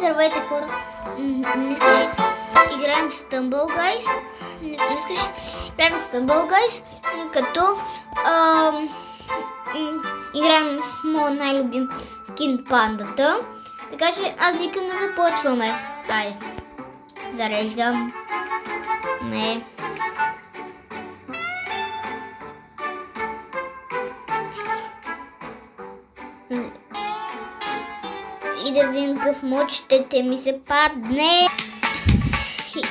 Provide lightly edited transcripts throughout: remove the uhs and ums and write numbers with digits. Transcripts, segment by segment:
Здравейте, хора! Днес играем с Tumble Guys. Играем с Tumble Guys, като играем с моят най-любим скин пандата. Така че аз викам да започваме. Айде. Зареждам. Не. И да видим какъв мод ще ми се падне.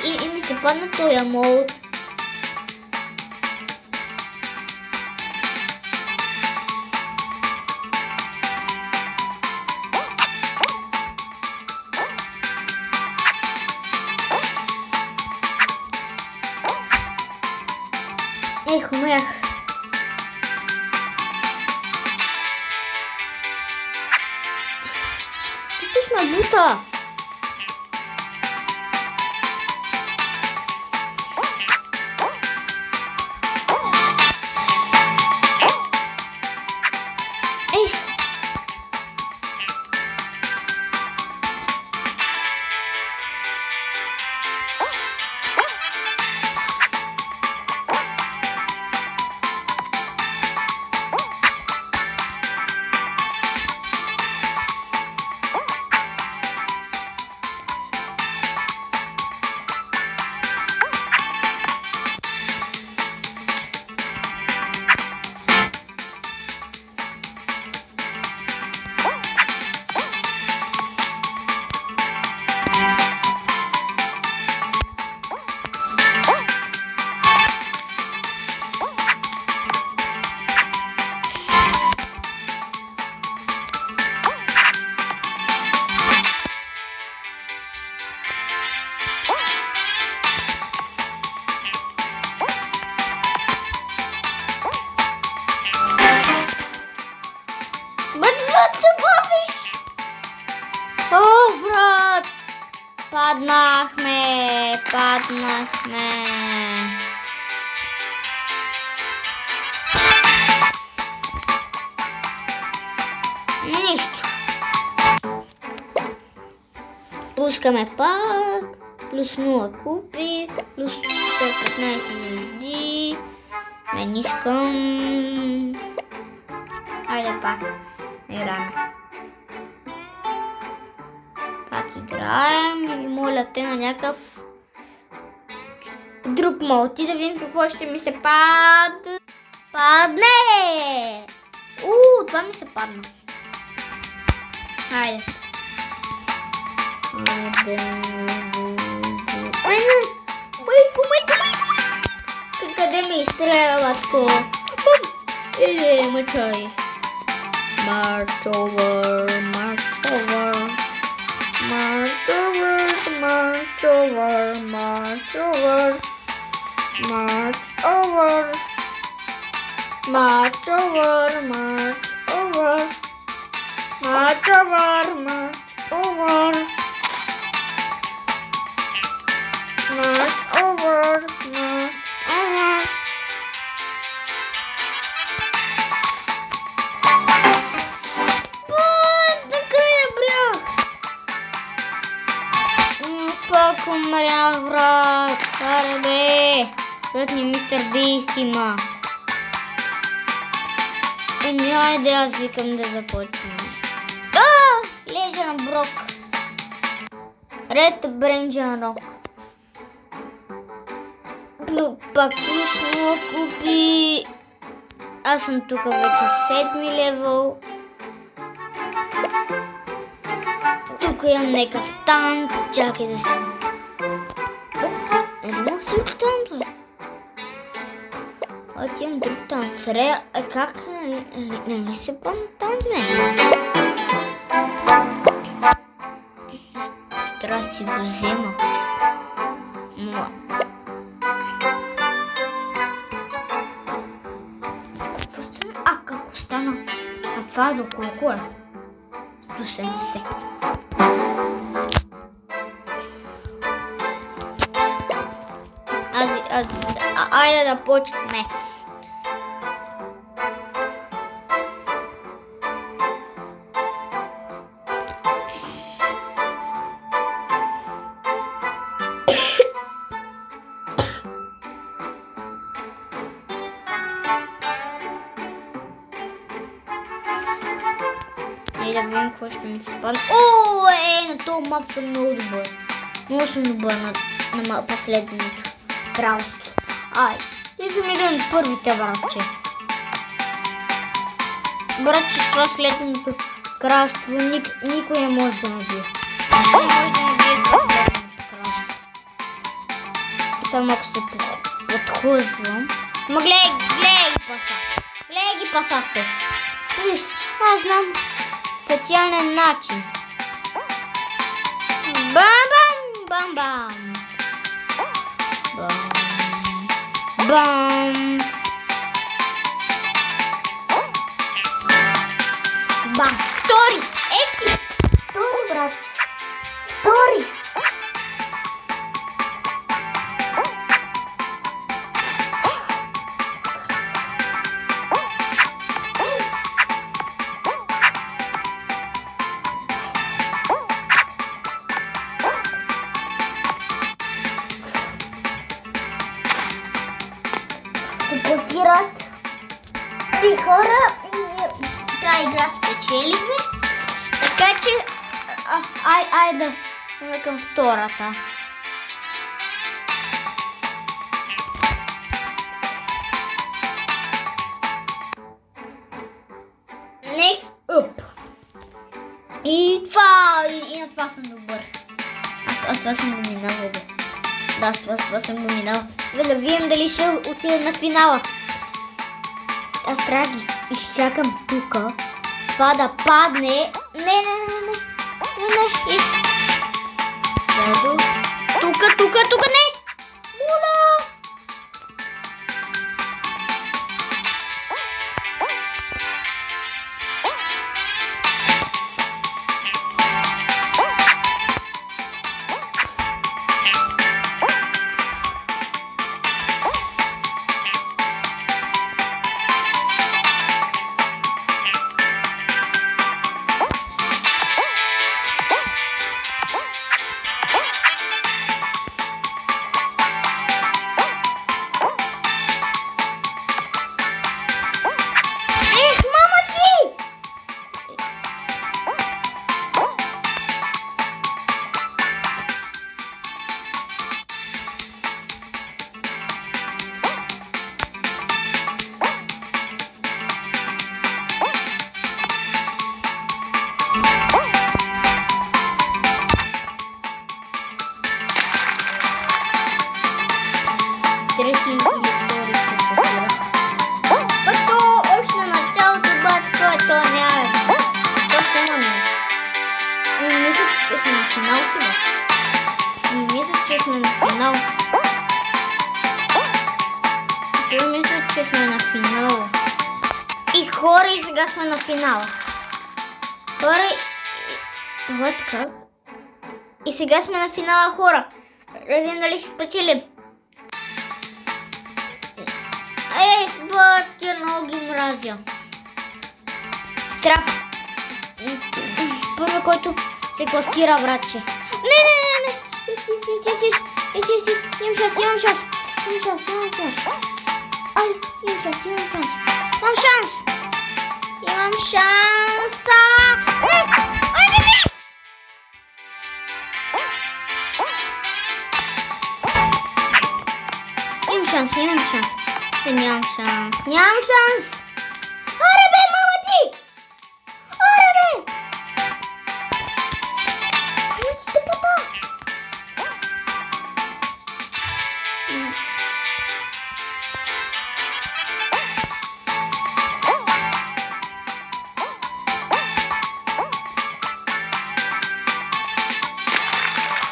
И ми се падна този мод. Ех, умрях. Тук ме бута. О, брат! Паднахме! Нищо. Пускаме пак. Плюс 0 купи. Плюс 115 звезди. Не искам. Айде пак. Играем. Пак играем и моля те на някакъв друг мод. И да видим какво ще ми се падне. Това ми се падна. Хайде. Къде ме изстреля, батко? Мъчай. March over. Пак умрях, брат. Аре бе. Където ни мистер Бис има. Айде аз викам да започваме. Лежен брок. Ред Бренджан Рок. Пак плюс купи. Аз съм тук вече 7 левел. Тук имам някакъв танк. Чакай да си. Имах друг танк, бе. Имам друг танк. Как? Не ми се падна танк, бе. Страсти го взема. Какво стана? Как остана? Това до колко е? До 70. Айде да почнем. какво ще ми се падне. На този мап съм много добър. Много съм добър на последното кралство. И съм един от първите, братче. Братче, с това следното кралство никой не може да ме бие. Не може да ме бие последното кралство. Само ако се подхлъзвам. Ма гледай ги паса. Гледай ги пасавте си. Виж, аз знам специален начин. Бам-бам! Бам! Бам! Втори! Ети! Втори, брат! Втори! Позират три хора и тази игра спечелихме. Така че айде към втората. Next up. И на това съм добър. Аз това съм го минал. Да, това съм го минал. Да видим дали ще отида на финала. Аз трябва да ги изчакам тук. Това да падне. Не. Тук, не. Моля. Че сме на финал. И хора, и сега сме на финала. Хора, вот как? И сега сме на финала, хора. Да видим дали ще спечелим. Батя, много ги мразя. Трябва. Първо, който се класира, братче. Не. Имам шанс. Ай, имам шанс. Имам шанса. Не. Имам шанс. Нямам шанс. Аре бе, мама ти! Ами ти тъпота!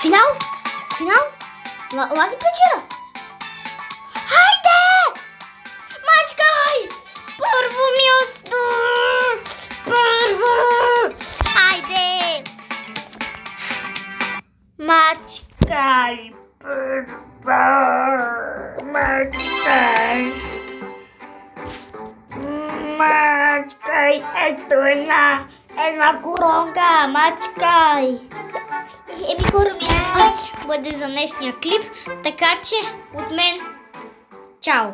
Финал? Лази печера! Хайде! Мачкай! Първо място! Хайде! Мачкай! Мачкай! Ето една коронка! Мачкай! Хора ми, бъде за днешния клип, така че от мен чао!